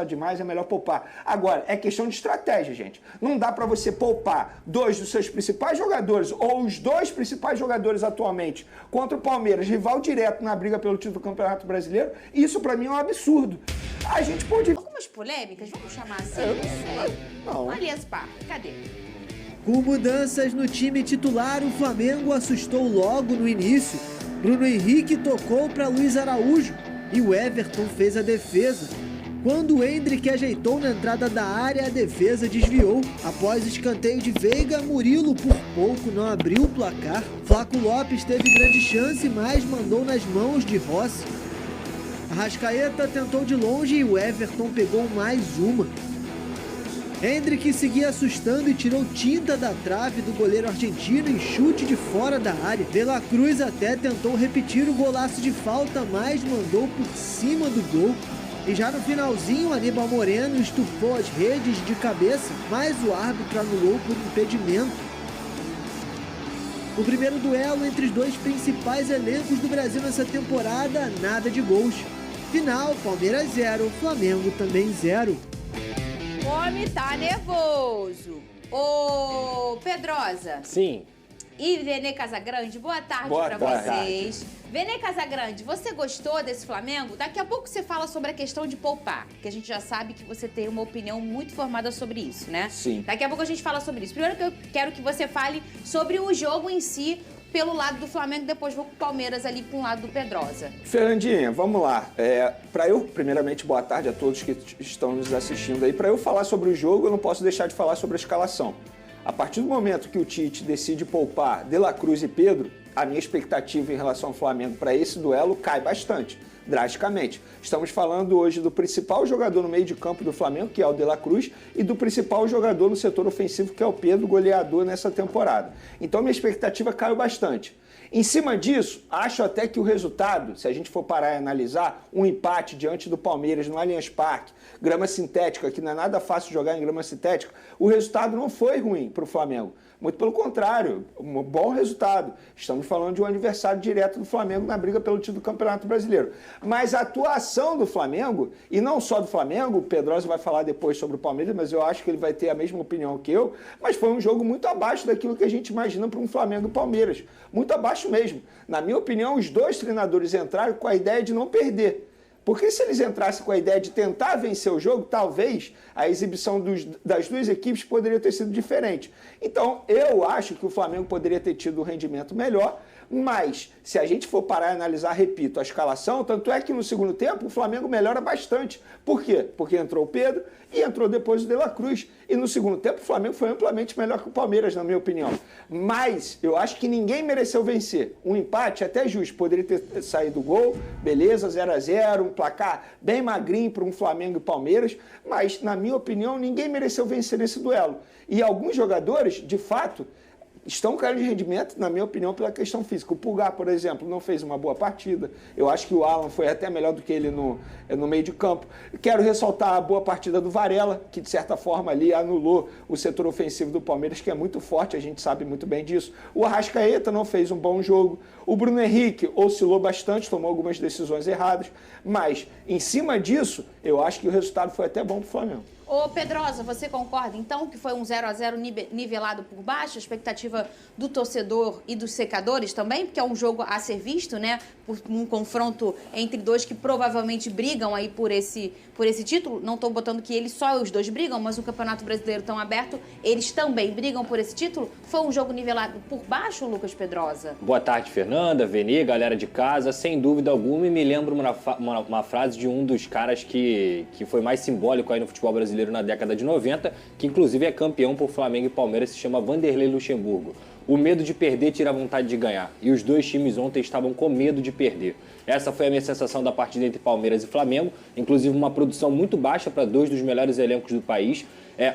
demais, é melhor poupar. Agora, é questão de estratégia, gente. Não dá para você poupar 2 dos seus principais jogadores, ou os 2 principais jogadores atualmente, contra o Palmeiras, rival direto na briga pelo título do Campeonato Brasileiro. Isso, para mim, é um absurdo. A gente pode... Algumas polêmicas, vamos chamar assim? Não. Aliás, cadê? Com mudanças no time titular, o Flamengo assustou logo no início. Bruno Henrique tocou para Luiz Araújo e o Everton fez a defesa. Quando o Endrick ajeitou na entrada da área, a defesa desviou. Após escanteio de Veiga, Murilo por pouco não abriu o placar. Flaco Lopes teve grande chance, mas mandou nas mãos de Rossi. Arrascaeta tentou de longe e o Everton pegou mais uma. Endrick seguia assustando e tirou tinta da trave do goleiro argentino em chute de fora da área. De La Cruz até tentou repetir o golaço de falta, mas mandou por cima do gol. E já no finalzinho, Aníbal Moreno estufou as redes de cabeça, mas o árbitro anulou por impedimento. O primeiro duelo entre os 2 principais elencos do Brasil nessa temporada, nada de gols. Final, Palmeiras 0, Flamengo também 0. O homem tá nervoso. Ô, Pedrosa. Sim. E Vene Casagrande, boa tarde pra vocês. Vene Casagrande, você gostou desse Flamengo? Daqui a pouco você fala sobre a questão de poupar, que a gente já sabe que você tem uma opinião muito formada sobre isso, né? Sim. Daqui a pouco a gente fala sobre isso. Primeiro que eu quero que você fale sobre o jogo em si, pelo lado do Flamengo, depois vou pro Palmeiras ali com o lado do Pedrosa. Fernandinha, vamos lá. Primeiramente, boa tarde a todos que estão nos assistindo aí. Para eu falar sobre o jogo, eu não posso deixar de falar sobre a escalação. A partir do momento que o Tite decide poupar De La Cruz e Pedro, a minha expectativa em relação ao Flamengo para esse duelo cai bastante, drasticamente. Estamos falando hoje do principal jogador no meio de campo do Flamengo, que é o De La Cruz, e do principal jogador no setor ofensivo, que é o Pedro, goleador nessa temporada. Então minha expectativa caiu bastante. Em cima disso, acho até que o resultado, se a gente for parar e analisar, um empate diante do Palmeiras no Allianz Parque, grama sintética, que não é nada fácil jogar em grama sintética, o resultado não foi ruim para o Flamengo. Muito pelo contrário, um bom resultado. Estamos falando de um adversário direto do Flamengo na briga pelo título do Campeonato Brasileiro. Mas a atuação do Flamengo, e não só do Flamengo, o Pedrosa vai falar depois sobre o Palmeiras, mas eu acho que ele vai ter a mesma opinião que eu, mas foi um jogo muito abaixo daquilo que a gente imagina para um Flamengo e Palmeiras. Muito abaixo mesmo. Na minha opinião, os 2 treinadores entraram com a ideia de não perder. Porque se eles entrassem com a ideia de tentar vencer o jogo, talvez a exibição das 2 equipes poderia ter sido diferente. Então, eu acho que o Flamengo poderia ter tido um rendimento melhor, mas se a gente for parar e analisar, repito, a escalação, tanto é que no segundo tempo o Flamengo melhora bastante. Por quê? Porque entrou o Pedro e entrou depois o De La Cruz. E no segundo tempo o Flamengo foi amplamente melhor que o Palmeiras, na minha opinião. Mas eu acho que ninguém mereceu vencer. Um empate até justo, poderia ter saído o gol, beleza, 0-0, um placar bem magrinho para um Flamengo e Palmeiras, mas na minha opinião ninguém mereceu vencer nesse duelo. E alguns jogadores, de fato, estão caindo de rendimento, na minha opinião, pela questão física. O Pulgar, por exemplo, não fez uma boa partida. Eu acho que o Alan foi até melhor do que ele no meio de campo. Quero ressaltar a boa partida do Varela, que de certa forma ali anulou o setor ofensivo do Palmeiras, que é muito forte, a gente sabe muito bem disso. O Arrascaeta não fez um bom jogo. O Bruno Henrique oscilou bastante, tomou algumas decisões erradas. Mas, em cima disso, eu acho que o resultado foi até bom para o Flamengo. Ô, Pedrosa, você concorda, então, que foi um 0-0 nivelado por baixo? A expectativa do torcedor e dos secadores também? Porque é um jogo a ser visto, né? Por um confronto entre 2 que provavelmente brigam aí por esse título. Não estou botando que só os 2 brigam, mas o Campeonato Brasileiro tão aberto, eles também brigam por esse título. Foi um jogo nivelado por baixo, Lucas Pedrosa? Boa tarde, Fernanda, Veni, galera de casa. Sem dúvida alguma, e me lembro uma frase de um dos caras que foi mais simbólico aí no futebol brasileiro na década de 90, que inclusive é campeão por Flamengo e Palmeiras, se chama Vanderlei Luxemburgo. O medo de perder tira a vontade de ganhar. E os 2 times ontem estavam com medo de perder. Essa foi a minha sensação da partida entre Palmeiras e Flamengo. Inclusive uma produção muito baixa para 2 dos melhores elencos do país.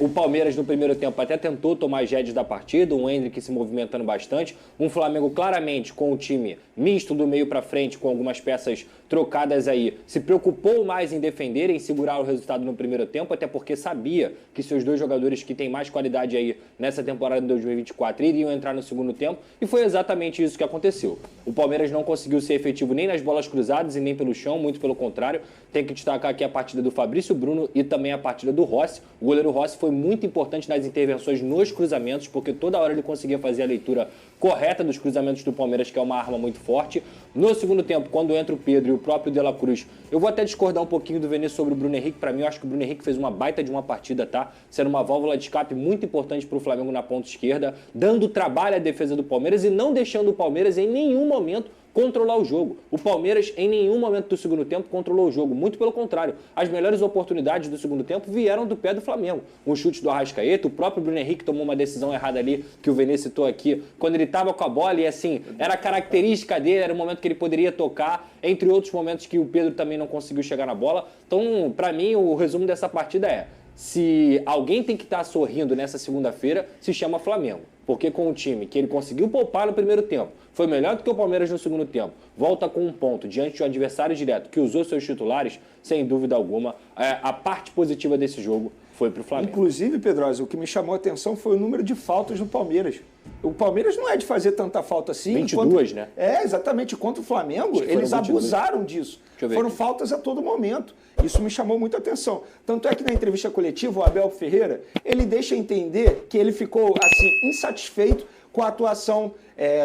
O Palmeiras no primeiro tempo até tentou tomar as rédeas da partida, o Endrick se movimentando bastante. Um Flamengo claramente com o time misto do meio para frente, com algumas peças trocadas aí, se preocupou mais em defender, em segurar o resultado no primeiro tempo, até porque sabia que seus 2 jogadores que têm mais qualidade aí nessa temporada de 2024 iriam entrar no segundo tempo, e foi exatamente isso que aconteceu. O Palmeiras não conseguiu ser efetivo nem nas bolas cruzadas e nem pelo chão, muito pelo contrário. Tem que destacar aqui a partida do Fabrício Bruno e também a partida do Rossi. O goleiro Rossi foi muito importante nas intervenções nos cruzamentos, porque toda hora ele conseguia fazer a leitura correta dos cruzamentos do Palmeiras, que é uma arma muito forte. No segundo tempo, quando entra o Pedro e o próprio De La Cruz, eu vou até discordar um pouquinho do Vene sobre o Bruno Henrique. Para mim, eu acho que o Bruno Henrique fez uma baita de uma partida, tá? Sendo uma válvula de escape muito importante para o Flamengo na ponta esquerda, dando trabalho à defesa do Palmeiras e não deixando o Palmeiras em nenhum momento controlar o jogo. O Palmeiras, em nenhum momento do segundo tempo, controlou o jogo. Muito pelo contrário. As melhores oportunidades do segundo tempo vieram do pé do Flamengo. Um chute do Arrascaeta, o próprio Bruno Henrique tomou uma decisão errada ali, que o Vene citou aqui, quando ele estava com a bola e, assim, era característica dele, era o momento que ele poderia tocar, entre outros momentos que o Pedro também não conseguiu chegar na bola. Então, para mim, o resumo dessa partida é: se alguém tem que estar sorrindo nessa segunda-feira, se chama Flamengo. Porque com o time que ele conseguiu poupar no primeiro tempo, foi melhor do que o Palmeiras no segundo tempo, volta com um ponto diante de um adversário direto que usou seus titulares, sem dúvida alguma, a parte positiva desse jogo foi pro Flamengo. Inclusive, Pedrosa, o que me chamou a atenção foi o número de faltas do Palmeiras. O Palmeiras não é de fazer tanta falta assim. 22, né? É, exatamente. Contra o Flamengo, eles abusaram disso. Foram faltas a todo momento. Isso me chamou muita atenção. Tanto é que na entrevista coletiva, o Abel Ferreira, ele deixa entender que ele ficou, assim, insatisfeito com a atuação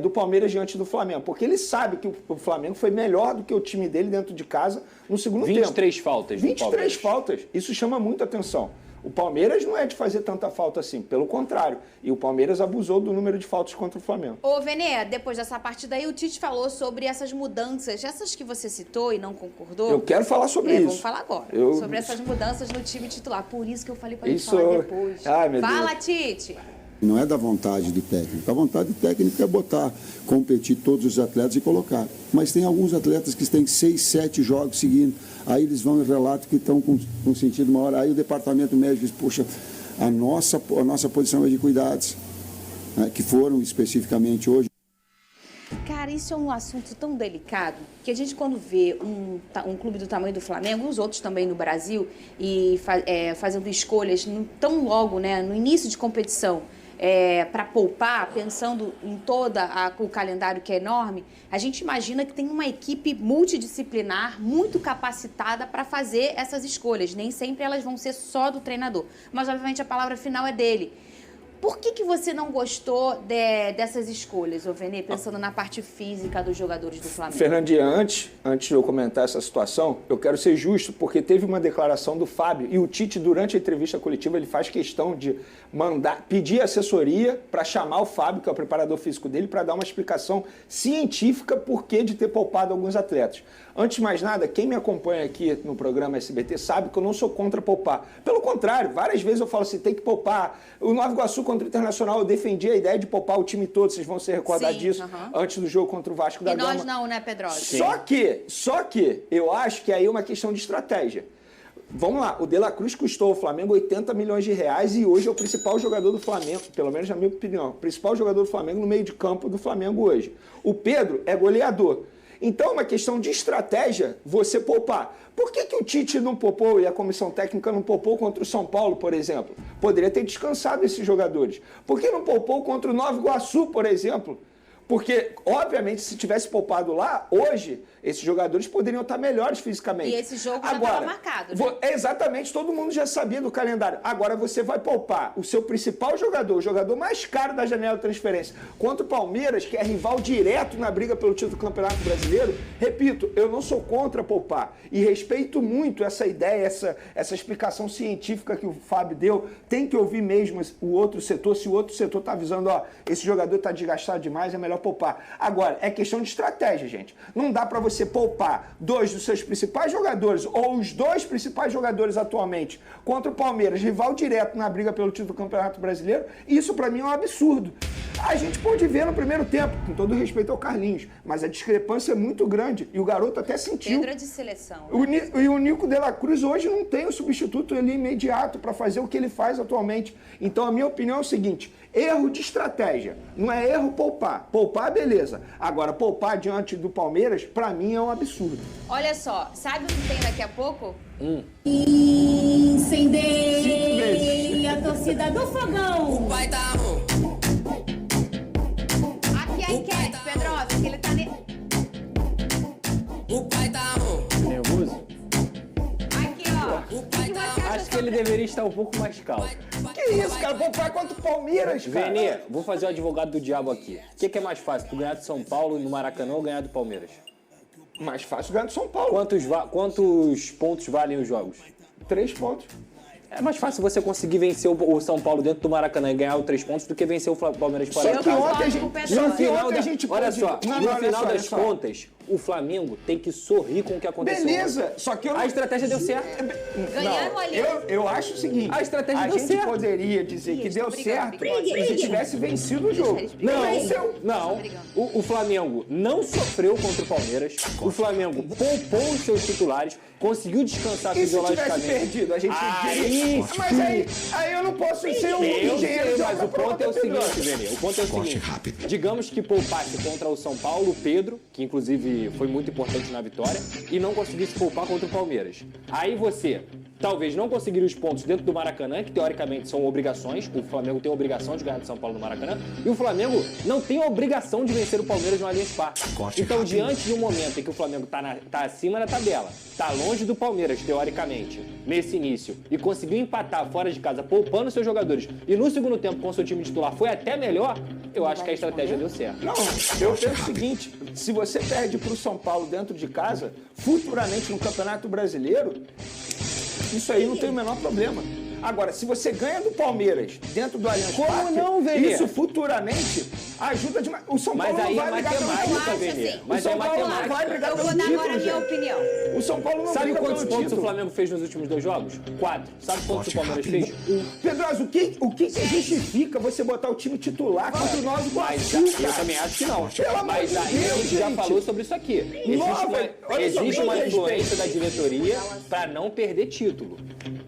do Palmeiras diante do Flamengo. Porque ele sabe que o Flamengo foi melhor do que o time dele dentro de casa no segundo tempo. 23 faltas. 23 faltas. Isso chama muita atenção. O Palmeiras não é de fazer tanta falta assim, pelo contrário. E o Palmeiras abusou do número de faltas contra o Flamengo. Ô, Vene, depois dessa partida aí, o Tite falou sobre essas mudanças, essas que você citou e não concordou. Eu quero falar sobre isso. Vamos falar agora. Sobre essas mudanças no time titular. Por isso que eu falei pra gente falar depois. Ai, meu Fala, Deus. Tite. Não é da vontade do técnico. A vontade do técnico é botar, competir todos os atletas e colocar. Mas tem alguns atletas que têm 6, 7 jogos seguindo. Aí eles vão e relatam que estão com sentido maior. Aí o departamento médico diz, puxa, a nossa posição é de cuidados, né, que foram especificamente hoje. Cara, isso é um assunto tão delicado que a gente, quando vê um clube do tamanho do Flamengo, os outros também no Brasil, e fazendo escolhas tão logo, né, no início de competição, para poupar, pensando em o calendário que é enorme, a gente imagina que tem uma equipe multidisciplinar, muito capacitada para fazer essas escolhas. Nem sempre elas vão ser só do treinador, mas obviamente a palavra final é dele. Por que você não gostou dessas escolhas, ô Vene, pensando na parte física dos jogadores do Flamengo? Fernandinha, antes de eu comentar essa situação, eu quero ser justo, porque teve uma declaração do Fábio, e o Tite, durante a entrevista coletiva, ele faz questão de pedir assessoria para chamar o Fábio, que é o preparador físico dele, para dar uma explicação científica por que de ter poupado alguns atletas. Antes de mais nada, quem me acompanha aqui no programa SBT sabe que eu não sou contra poupar. Pelo contrário, várias vezes eu falo assim, tem que poupar. O Nova Iguaçu contra o Internacional, eu defendi a ideia de poupar o time todo, vocês vão se recordar disso, antes do jogo contra o Vasco da Gama. E nós não, né, Pedrosa? Só que eu acho que aí é uma questão de estratégia. Vamos lá, o De La Cruz custou ao Flamengo 80 milhões de reais e hoje é o principal jogador do Flamengo, pelo menos na minha opinião, o principal jogador do Flamengo no meio de campo do Flamengo hoje. O Pedro é goleador. Então é uma questão de estratégia você poupar. Por que o Tite não poupou e a comissão técnica não poupou contra o São Paulo, por exemplo? Poderia ter descansado esses jogadores. Por que não poupou contra o Nova Iguaçu, por exemplo? Porque, obviamente, se tivesse poupado lá, hoje, esses jogadores poderiam estar melhores fisicamente. E esse jogo já estava marcado, né? Exatamente, todo mundo já sabia do calendário. Agora você vai poupar o seu principal jogador, o jogador mais caro da janela de transferência, contra o Palmeiras, que é rival direto na briga pelo título do Campeonato Brasileiro. Repito, eu não sou contra poupar. E respeito muito essa ideia, essa explicação científica que o Fábio deu. Tem que ouvir mesmo o outro setor. Se o outro setor está avisando, ó, esse jogador está desgastado demais, é melhor poupar. Agora, é questão de estratégia, gente. Não dá para você poupar 2 dos seus principais jogadores ou os 2 principais jogadores atualmente contra o Palmeiras, rival direto na briga pelo título do Campeonato Brasileiro. Isso, para mim, é um absurdo. A gente pôde ver no primeiro tempo, com todo respeito ao Carlinhos, mas a discrepância é muito grande e o garoto até sentiu. Pedro é de seleção. E o Nico De La Cruz hoje não tem o substituto ali imediato para fazer o que ele faz atualmente. Então, a minha opinião é o seguinte: erro de estratégia. Não é erro poupar. Poupar, beleza. Agora, poupar diante do Palmeiras, pra mim, é um absurdo. Olha só, sabe o que tem daqui a pouco? Incendeia a torcida do Fogão. O pai tá ele deveria estar um pouco mais calmo. Que isso, cara? Poupar contra o Palmeiras, cara. Vene, vou fazer o advogado do diabo aqui. O que é mais fácil, tu ganhar do São Paulo no Maracanã ou ganhar do Palmeiras? Mais fácil ganhar do São Paulo. Quantos pontos valem os jogos? 3 pontos. É mais fácil você conseguir vencer o São Paulo dentro do Maracanã e ganhar os 3 pontos do que vencer o Palmeiras fora Só de que casa. ontem a gente... No Só que ontem a gente Olha pode- só, Não, no olha final só, olha das só. contas, o Flamengo tem que sorrir com o que aconteceu. Beleza, só que eu não... A estratégia deu certo. Ganharam ali. Eu acho o seguinte, A estratégia a deu gente certo. poderia dizer que deu Obrigado, certo obrigado. se tivesse vencido o jogo. Não, venceu. não. O Flamengo não sofreu contra o Palmeiras. O Flamengo poupou os seus titulares, conseguiu descansar E se tivesse fisiologicamente. perdido, a gente Aí, Mas aí eu não posso ser um Eu engenheiro sei, de mas obra o ponto é o pronta, seguinte, Pedro. Vene. O ponto é o seguinte. Digamos que poupasse contra o São Paulo o Pedro, que inclusive foi muito importante na vitória, e não conseguisse poupar contra o Palmeiras. Aí você talvez não conseguiria os pontos dentro do Maracanã, que teoricamente são obrigações. O Flamengo tem a obrigação de ganhar do São Paulo no Maracanã. E o Flamengo não tem a obrigação de vencer o Palmeiras no Allianz Parque. Então, diante de um momento em que o Flamengo tá acima da tabela, tá longe do Palmeiras, teoricamente, nesse início, e conseguiu empatar fora de casa, poupando seus jogadores, e no segundo tempo, com seu time titular, foi até melhor, eu acho que a estratégia deu certo. Não, eu penso o seguinte, se você perde pro São Paulo dentro de casa, futuramente no Campeonato Brasileiro, isso aí não tem o menor problema. Agora, se você ganha do Palmeiras dentro do Allianz Como Parque, não, Vene? isso futuramente ajuda demais. O São Mas Paulo aí não é vai brigar pelo matemática, título. Vene. assim. Mas O São é Paulo não matemática. vai brigar Eu pelo vou dar título, agora a minha gente. opinião. O São Paulo não Sabe briga quantos pelo pontos título. o Flamengo fez nos últimos 2 jogos? 4. Sabe quantos o Palmeiras fez? Pedroso, o que justifica você botar o time titular contra o Nova Mas Iguaçu, eu cara? também acho que não. Pelo amor Mas de aí a Deus, gente já gente. falou sobre isso aqui. Existe uma influência da diretoria para não perder título.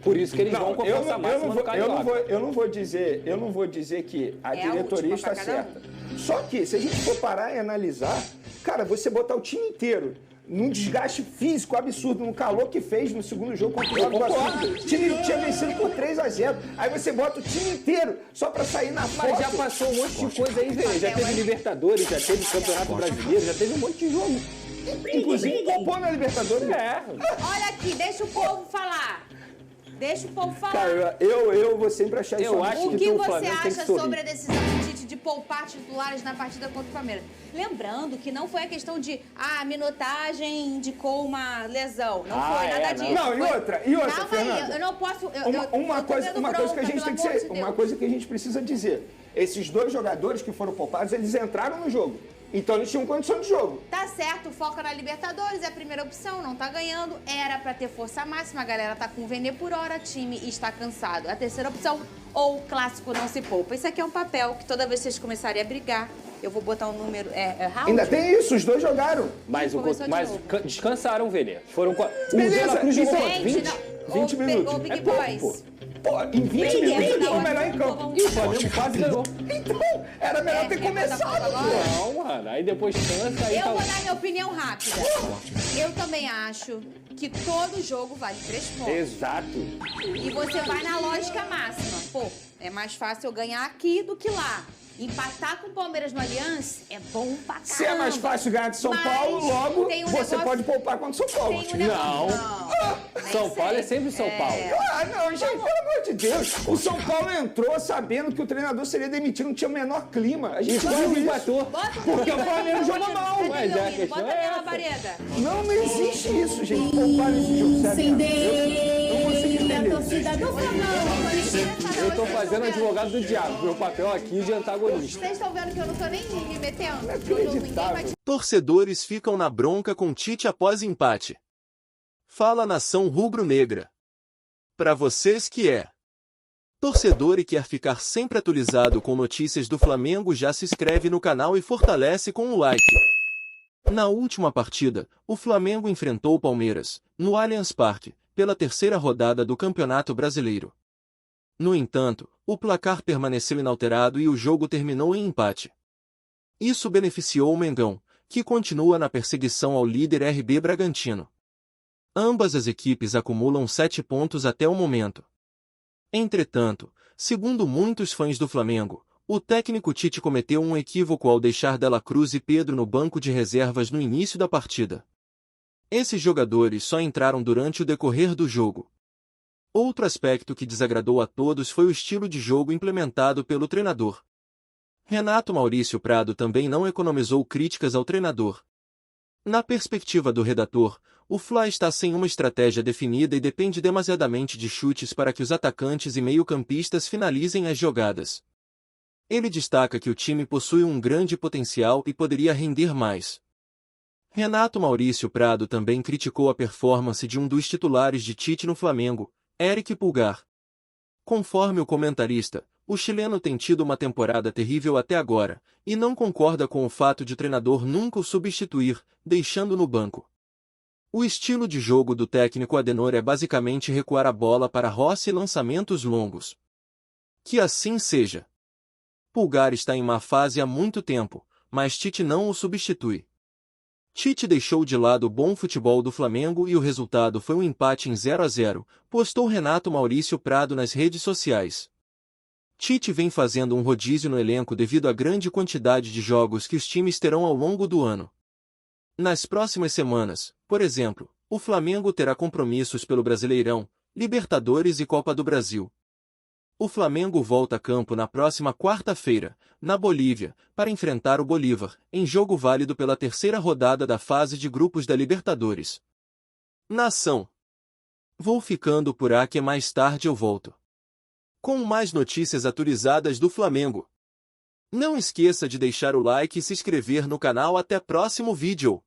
Por isso que eles vão com a força máxima no Carioca. eu não vou dizer que a É a diretoria última está pra cada um. certa. Só que, se a gente for parar e analisar, cara, você botar o time inteiro num desgaste físico absurdo, no calor que fez no segundo jogo contra o Nova Iguaçu. O time tinha vencido por 3-0. Aí você bota o time inteiro só pra sair na foto. Mas já passou um monte de coisa aí, velho. Já teve Libertadores, já teve Campeonato Brasileiro, já teve um monte de jogo. Inclusive, poupou na Libertadores. É. Olha aqui, deixa o povo falar. Deixa o povo falar. Cara, eu vou sempre achar isso Eu acho O que que o você Flamengo tem que acha sorrir. sobre a decisão do Tite de poupar titulares na partida contra o Palmeiras? Lembrando que não foi a questão de a minutagem indicou uma lesão. Não foi nada disso. Não, Foi- e outra, Calma Fernanda. aí, eu não posso... Uma coisa que a gente tem que ser, uma coisa que a gente precisa dizer. Esses 2 jogadores que foram poupados, eles entraram no jogo. Então eles tinham condição de jogo. Tá certo, foca na Libertadores, é a primeira opção, não tá ganhando. Era pra ter força máxima, a galera tá com vender por hora, time está cansado. A terceira opção, ou o clássico não se poupa. Isso aqui é um papel que toda vez que vocês começarem a brigar, eu vou botar um número. Round? Ainda tem isso, os 2 jogaram. Mas, Começou de novo. descansaram, Vene. Foram com... O Beleza, Vela Cruz jogou isso quanto? é 20? não. 20 minutos. Ô, Big É pouco, Boys. pô. Pô, em 20 Big minutos Boys, ele foi o na melhor hora em que campo. o E o Flamengo quase ganhou. Então, era melhor ter quer botar começado, foto agora? pô. Não, mano. Aí depois cansa aí Eu tá... vou dar minha opinião rápida. Eu também acho que todo jogo vale 3 pontos. Exato. E você vai na lógica máxima. Pô, é mais fácil eu ganhar aqui do que lá. Empatar com o Palmeiras no Allianz é bom pra caramba. Se é mais fácil ganhar de São Mas Paulo, logo tem um você negócio- pode poupar contra São Paulo. Tem um negócio... nem São Paulo sei. é sempre São Paulo. Ah, não, gente, pelo amor de Deus. O São Paulo entrou sabendo que o treinador seria demitido, não tinha o menor clima. A gente Quase viu isso. empatou. Porque o Flamengo jogou mal. Mas é a questão Bota é minha essa. labareda. Não existe isso, gente. Poupar nesse jogo, sério. Eu não consigo entender. Eu tô fazendo advogado do diabo. Meu papel aqui de antagonista. Vocês estão vendo que eu não tô nem me metendo? Inacreditável. Torcedores ficam na bronca com Tite após empate. Fala nação rubro-negra. Para vocês que é torcedor e quer ficar sempre atualizado com notícias do Flamengo, já se inscreve no canal e fortalece com o like. Na última partida, o Flamengo enfrentou o Palmeiras, no Allianz Parque, pela 3ª rodada do Campeonato Brasileiro. No entanto, o placar permaneceu inalterado e o jogo terminou em empate. Isso beneficiou o Mengão, que continua na perseguição ao líder RB Bragantino. Ambas as equipes acumulam 7 pontos até o momento. Entretanto, segundo muitos fãs do Flamengo, o técnico Tite cometeu um equívoco ao deixar Dela Cruz e Pedro no banco de reservas no início da partida. Esses jogadores só entraram durante o decorrer do jogo. Outro aspecto que desagradou a todos foi o estilo de jogo implementado pelo treinador. Renato Maurício Prado também não economizou críticas ao treinador. Na perspectiva do redator, o Fla está sem uma estratégia definida e depende demasiadamente de chutes para que os atacantes e meio-campistas finalizem as jogadas. Ele destaca que o time possui um grande potencial e poderia render mais. Renato Maurício Prado também criticou a performance de um dos titulares de Tite no Flamengo, Éric Pulgar. Conforme o comentarista, o chileno tem tido uma temporada terrível até agora, e não concorda com o fato de o treinador nunca o substituir, deixando no banco. O estilo de jogo do técnico Adenor é basicamente recuar a bola para Rossi e lançamentos longos. Que assim seja. Pulgar está em má fase há muito tempo, mas Tite não o substitui. Tite deixou de lado o bom futebol do Flamengo e o resultado foi um empate em 0-0, postou Renato Maurício Prado nas redes sociais. Tite vem fazendo um rodízio no elenco devido à grande quantidade de jogos que os times terão ao longo do ano. Nas próximas semanas, por exemplo, o Flamengo terá compromissos pelo Brasileirão, Libertadores e Copa do Brasil. O Flamengo volta a campo na próxima quarta-feira, na Bolívia, para enfrentar o Bolívar, em jogo válido pela terceira rodada da fase de grupos da Libertadores. Nação. Vou ficando por aqui, mais tarde eu volto com mais notícias atualizadas do Flamengo. Não esqueça de deixar o like e se inscrever no canal. Até próximo vídeo.